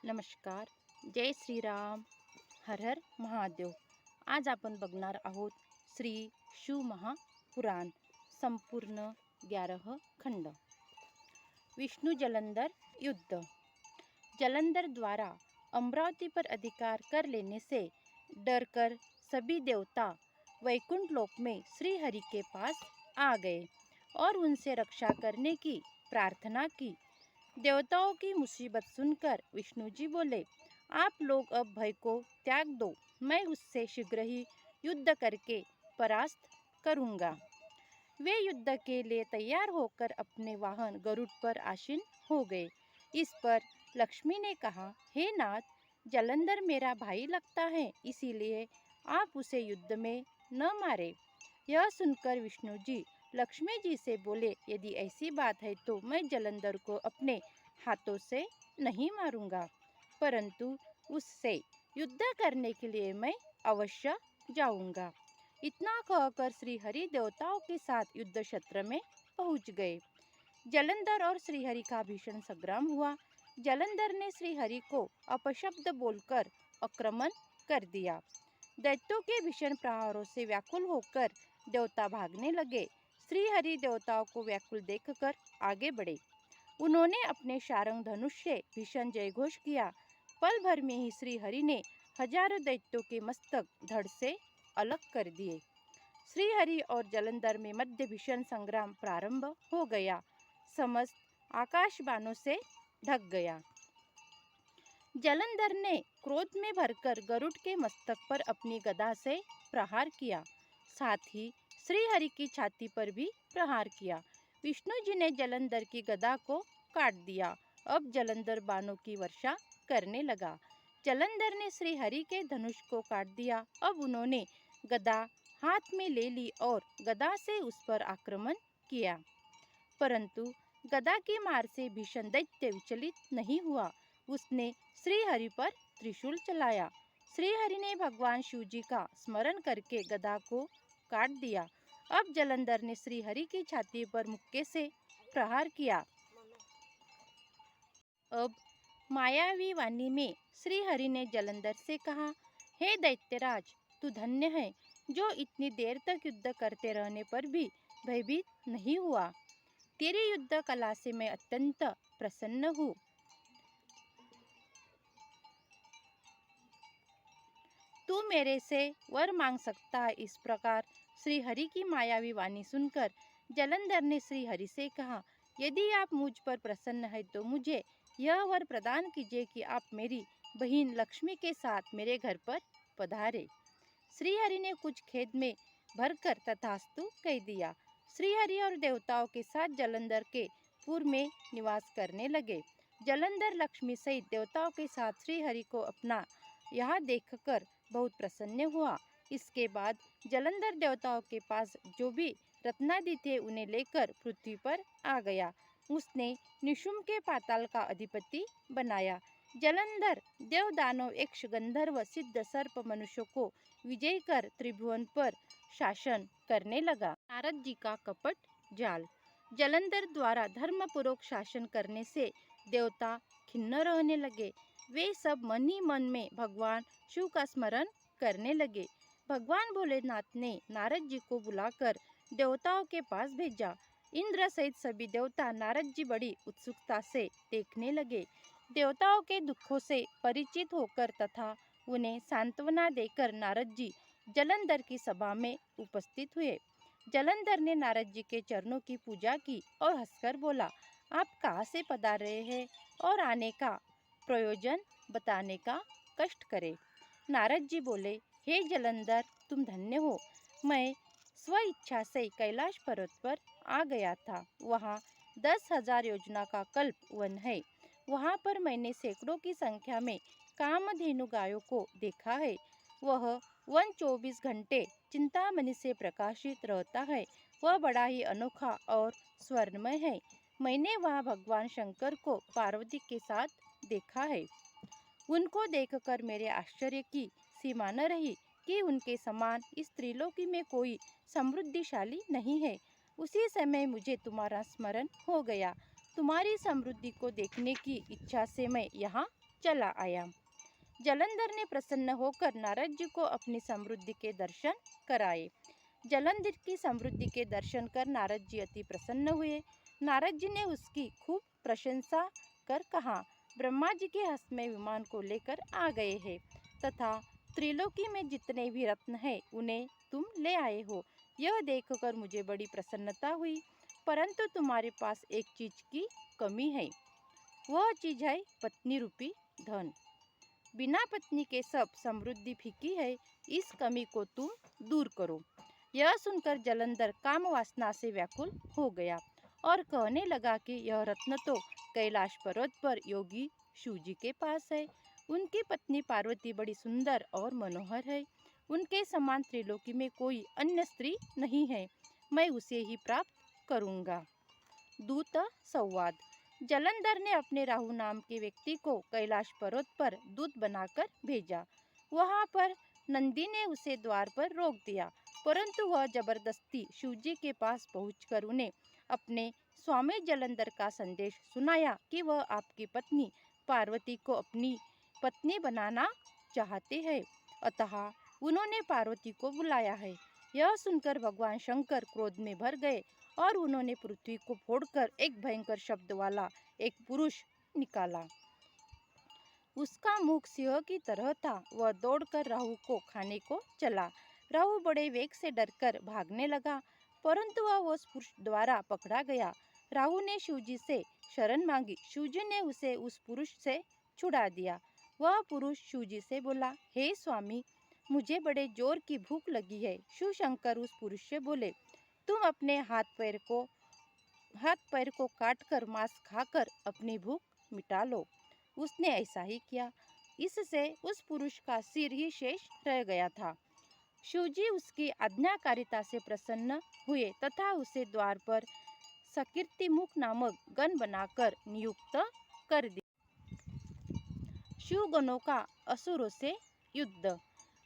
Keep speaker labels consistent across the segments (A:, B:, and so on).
A: नमस्कार. जय श्रीराम. हर हर महादेव. आज आपण बघणार आहोत श्री शिव महापुराण संपूर्ण 11 खंड. विष्णु जलंधर युद्ध. जलंधर द्वारा अमरावती पर अधिकार कर लेने से डरकर सभी देवता वैकुंठ लोक में श्री हरि के पास आ गए और उनसे रक्षा करने की प्रार्थना की. देवताओं की मुसीबत सुनकर विष्णु जी बोले, आप लोग अब भय को त्याग दो, मैं उससे शीघ्र ही युद्ध करके परास्त करूंगा. वे युद्ध के लिए तैयार होकर अपने वाहन गरुड़ पर आसीन हो गए. इस पर लक्ष्मी ने कहा, हे नाथ, जलंधर मेरा भाई लगता है, इसीलिए आप उसे युद्ध में न मारे. यह सुनकर विष्णु जी लक्ष्मी जी से बोले, यदि ऐसी बात है तो मैं जलंधर को अपने हाथों से नहीं मारूंगा, परंतु उससे युद्ध करने के लिए मैं अवश्य जाऊंगा. इतना कहकर श्री हरि देवताओं के साथ युद्ध क्षेत्र में पहुंच गए. जलंधर और श्रीहरि का भीषण संग्राम हुआ. जलंधर ने श्रीहरि को अपशब्द बोलकर आक्रमण कर दिया. दैत्यों के भीषण प्रहारों से व्याकुल होकर देवता भागने लगे. श्रीहरि देवताओं को व्याकुल देखकर आगे बढ़े. उन्होंने अपने शारंग धनुष से भीषण जयघोष किया. पल भर में ही श्रीहरि ने हजारों दैत्यों के मस्तक धड़ से अलग कर दिए. श्रीहरि और जलंधर में मध्य भीषण संग्राम प्रारंभ हो गया. समस्त आकाश बाणों से ढक गया. जलंधर ने क्रोध में भरकर गरुड़ के मस्तक पर अपनी गदा से प्रहार किया. साथ ही श्रीहरि की छाती पर भी प्रहार किया. विष्णु जी ने जलंधर की गदा को काट दिया. अब जलंधर बाणों की वर्षा करने लगा. जलंधर ने श्रीहरि के धनुष को काट दिया. अब उन्होंने गदा हाथ में ले ली और गदा से उस पर आक्रमण किया, परंतु गदा की मार से भीषण दैत्य विचलित नहीं हुआ. उसने श्रीहरि पर त्रिशूल चलाया. श्रीहरि ने भगवान शिव जी का स्मरण करके गदा को काट दिया. अब जलंधर ने श्रीहरि की छाती पर मुक्के से प्रहार किया. अब मायावी वाणी में श्रीहरि ने जलंधर से कहा, हे दैत्यराज, तू धन्य है जो इतनी देर तक युद्ध करते रहने पर भी भयभीत नहीं हुआ. तेरी युद्ध कला से मैं अत्यंत प्रसन्न हूँ. तू मेरे से वर मांग सकता है. इस प्रकार श्रीहरि की मायावी वाणी सुनकर जलंधर ने श्रीहरि से कहा, यदि आप मुझ पर प्रसन्न है तो मुझे यह वर प्रदान कीजिए कि आप मेरी बहन लक्ष्मी के साथ मेरे घर पर पधारे. श्रीहरि ने कुछ खेद में भरकर तथास्तु कह दिया. श्रीहरि और देवताओं के साथ जलंधर के पुर में निवास करने लगे. जलंधर लक्ष्मी सहित देवताओं के साथ श्रीहरि को अपना यहाँ देखकर बहुत प्रसन्न हुआ. इसके बाद जलंधर देवताओं के पास जो भी रत्नादि थे उन्हें लेकर पृथ्वी पर आ गया. उसने निशुम्भ के पाताल का अधिपति बनाया. जलंधर देव दानव यक्ष गंधर्व सिद्ध सर्प मनुष्यों को विजय कर त्रिभुवन पर शासन करने लगा. नारद जी का कपट जाल. जलंधर द्वारा धर्मपूर्वक शासन करने से देवता खिन्न रहने लगे. वे सब मन ही मन में भगवान शिव का स्मरण करने लगे. भगवान भोलेनाथ ने नारद जी को बुलाकर देवताओं के पास भेजा. इंद्र सहित सभी देवता नारद जी बड़ी उत्सुकता से देखने लगे. देवताओं के दुखों से परिचित होकर तथा उन्हें सांत्वना देकर नारद जी जलंधर की सभा में उपस्थित हुए. जलंधर ने नारद जी के चरणों की पूजा की और हंसकर बोला, आप कहाँ से पधार रहे हैं और आने का प्रयोजन बताने का कष्ट करे. नारद जी बोले, हे जलंधर, तुम धन्य हो. मैं स्व इच्छा से कैलाश पर्वत पर आ गया था. वहाँ 10,000 योजना का कल्प वन है. वहाँ पर मैंने सैकड़ों की संख्या में कामधेनु गायों को देखा है. वह वन 24 घंटे चिंतामणि से प्रकाशित रहता है. वह बड़ा ही अनोखा और स्वर्णमय है. मैंने वहाँ भगवान शंकर को पार्वती के साथ देखा है. उनको देखकर मेरे आश्चर्य की सीमा न रही कि उनके समान इस त्रिलोकी में कोई समृद्धिशाली नहीं है. उसी समय मुझे तुम्हारा स्मरण हो गया. तुम्हारी समृद्धि को देखने की इच्छा से मैं यहाँ चला आया। जलंधर ने प्रसन्न होकर नारद जी को अपनी समृद्धि के दर्शन कराए। जलंधर की समृद्धि के दर्शन कर नारद जी अति प्रसन्न हुए। नारद जी ने उसकी खूब प्रशंसा कर कहा, ब्रह्मा जी के हस्त में विमान को लेकर आ गए हैं तथा त्रिलोकी में जितने भी रत्न हैं उन्हें तुम ले आए हो। यह देखकर मुझे बड़ी प्रसन्नता हुई, परंतु तुम्हारे पास एक चीज की कमी है। वह चीज है पत्नी रूपी धन। बिना पत्नी के सब समृद्धि फीकी है, इस कमी को तुम दूर करो। यह सुनकर जलंधर काम वासना से व्याकुल हो गया और कहने लगा कि यह रत्न तो कैलाश पर्वत पर योगी शिव जी के पास है। उनकी पत्नी पार्वती बड़ी सुंदर और मनोहर है। उनके समान त्रिलोकी में कोई अन्य स्त्री नहीं है। मैं उसे ही प्राप्त करूंगा। दूत संवाद। जलंधर ने अपने राहु नाम के व्यक्ति को कैलाश पर्वत पर दूत बनाकर भेजा। वहां पर नंदी ने उसे द्वार पर रोक दिया, परंतु वह जबरदस्ती शिवजी के पास पहुंचकर उन्हें अपने स्वामी जलंधर का संदेश सुनाया कि वह आपकी पत्नी पार्वती को अपनी पत्नी बनाना चाहते हैं, अतः उन्होंने पार्वती को बुलाया है। यह सुनकर भगवान शंकर क्रोध में भर गए और उन्होंने पृथ्वी को फोड़कर एक भयंकर शब्द वाला एक पुरुष निकाला। उसका मुख सिंह की तरह था। वह दौड़कर राहु को खाने को चला। राहु बड़े वेग से डरकर भागने लगा, परंतु वह उस पुरुष द्वारा पकड़ा गया। राहु ने शिवजी से शरण मांगी। शिवजी ने उसे उस पुरुष से छुड़ा दिया। वह पुरुष शिवजी से बोला, हे स्वामी, मुझे बड़े जोर की भूख लगी है। शिव शंकर उस पुरुष से बोले, तुम अपने हाथ पैर को काटकर मांस खाकर अपनी भूख मिटा लो। उसने ऐसा ही किया। इससे उस पुरुष का सिर ही शेष रह गया था। शिवजी उसकी आज्ञाकारिता से प्रसन्न हुए तथा उसे द्वार पर सकीर्तिमुख नामक गण बनाकर नियुक्त कर दिया। शिवगणों का असुरों से युद्ध।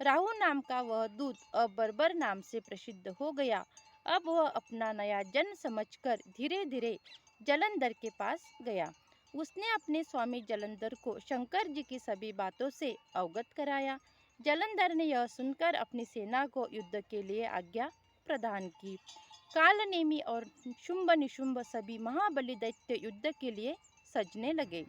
A: राहु नाम का वह दूत अब बर्बर नाम से प्रसिद्ध हो गया। अब वह अपना नया जन्म समझकर धीरे धीरे जलंधर के पास गया। उसने अपने स्वामी जलंधर को शंकर जी की सभी बातों से अवगत कराया। जलंधर ने यह सुनकर अपनी सेना को युद्ध के लिए आज्ञा प्रदान की। कालनेमी और शुंभ निशुंभ सभी महाबली दैत्य युद्ध के लिए सजने लगे।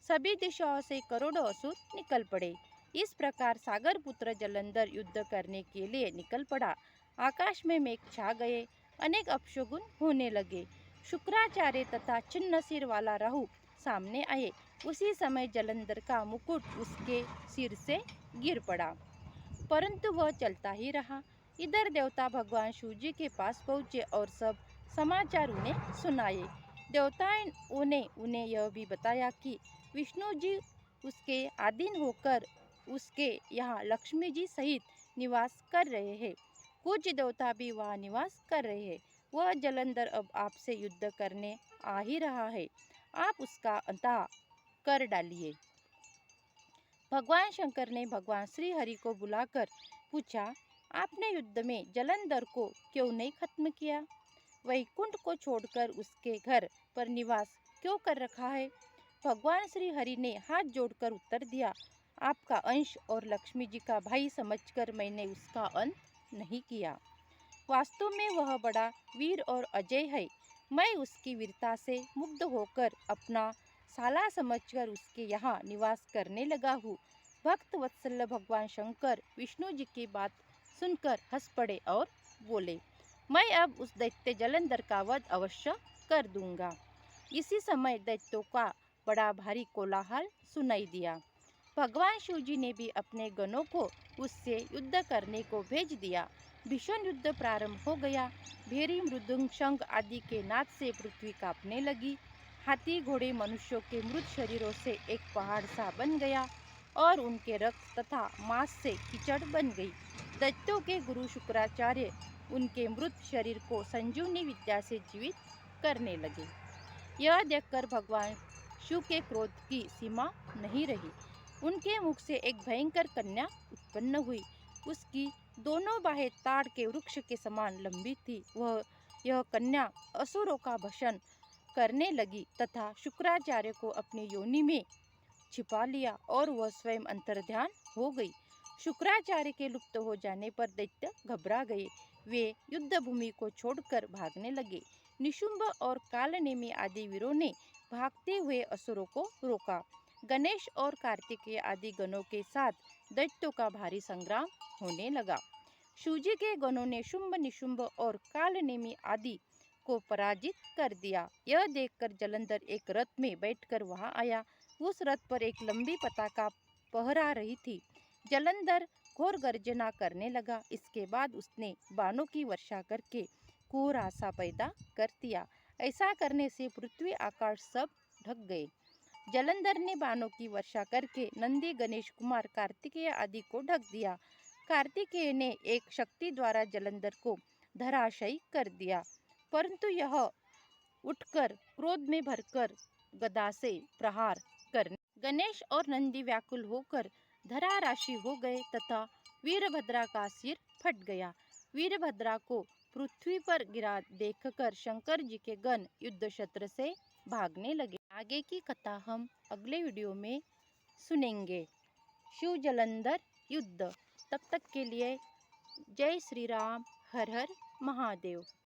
A: सभी दिशाओं से करोड़ों असुर निकल पड़े। इस प्रकार सागर पुत्र जलंधर युद्ध करने के लिए निकल पड़ा। आकाश में मेघ छा गए, अनेक अपशगुन होने लगे। शुक्राचार्य तथा चिन्ह सिर वाला राहु सामने आए। उसी समय जलंधर का मुकुट उसके सिर से गिर पड़ा, परंतु वह चलता ही रहा। इधर देवता भगवान शिव जी के पास पहुँचे और सब समाचार उन्हें सुनाए। देवताओं ने उन्हें यह भी बताया कि विष्णु जी उसके अधीन होकर उसके यहाँ लक्ष्मी जी सहित निवास कर रहे हैं। कुछ देवता भी वहाँ निवास कर रहे हैं। वह जलंधर अब आपसे युद्ध करने आ ही रहा है, आप उसका अंत कर डालिए। भगवान शंकर ने भगवान श्री हरि को बुलाकर पूछा, आपने युद्ध में जलंधर को क्यों नहीं खत्म किया? वैकुंठ को छोड़कर उसके घर पर निवास क्यों कर रखा है? भगवान श्री हरि ने हाथ जोड़कर उत्तर दिया, आपका अंश और लक्ष्मी जी का भाई समझकर मैंने उसका अंत नहीं किया। वास्तव में वह बड़ा वीर और अजय है। मैं उसकी वीरता से मुग्ध होकर अपना साला समझकर उसके यहाँ निवास करने लगा हूँ। भक्त वत्सल भगवान शंकर विष्णु जी की बात सुनकर हंस पड़े और बोले, मैं अब उस दैत्य जलंधर का वध अवश्य कर दूंगा। इसी समय दैत्यों का बड़ा भारी कोलाहल सुनाई दिया। भगवान शिव जी ने भी अपने गणों को उससे युद्ध करने को भेज दिया। भीषण युद्ध प्रारंभ हो गया। भेरी मृदुंग शंख आदि के नाद से पृथ्वी कांपने लगी। हाथी घोड़े मनुष्यों के मृत शरीरों से एक पहाड़ सा बन गया और उनके रक्त तथा मांस से कीचड़ बन गई। दैत्यों के गुरु शुक्राचार्य उनके मृत शरीर को संजीवनी विद्या से जीवित करने लगे। यह देखकर भगवान शिव के क्रोध की सीमा नहीं रही। उनके मुख से एक भयंकर कन्या उत्पन्न हुई। उसकी दोनों बाहें ताड़ के वृक्ष के समान लंबी थी। यह कन्या असुरों का भक्षण करने लगी तथा शुक्राचार्य को अपनी योनि में छिपा लिया और वह स्वयं अंतर्ध्यान हो गई। शुक्राचार्य के लुप्त हो जाने पर दैत्य घबरा गए। वे युद्ध भूमि को छोड़कर भागने लगे। निशुंभ और कालनेमी आदि वीरों ने भागते हुए असुरों को रोका। गणेश और कार्तिकेय आदि गणों के साथ दैत्यों का भारी संग्राम होने लगा। शिवजी के गणों ने शुंभ निशुंभ और कालनेमी आदि को पराजित कर दिया। यह देखकर जलंधर एक रथ में बैठकर वहां आया। उस रथ पर एक लंबी पताका फहरा रही थी। जलंधर घोर गर्जना करने लगा। इसके बाद उसने बाणों की वर्षा करके कुहरासा पैदा कर दिया। ऐसा करने से पृथ्वी आकाश सब ढक गए। जलंधर ने बाणों की वर्षा करके नंदी, गणेश, कुमार, कार्तिकेय आदि को ढक दिया। कार्तिकेय ने एक शक्ति द्वारा जलंधर को धराशायी कर दिया, परंतु यह उठकर क्रोध में भरकर गदा से प्रहार करने। गणेश और नंदी व्याकुल होकर धराशायी हो गए तथा वीरभद्रा का सिर फट गया। वीरभद्रा को पृथ्वी पर गिरा देखकर शंकर जी के गण युद्ध क्षेत्र से भागने लगे। आगे की कथा हम अगले वीडियो में सुनेंगे। शिव जलंधर युद्ध। तब तक के लिए जय श्री राम, हर हर महादेव।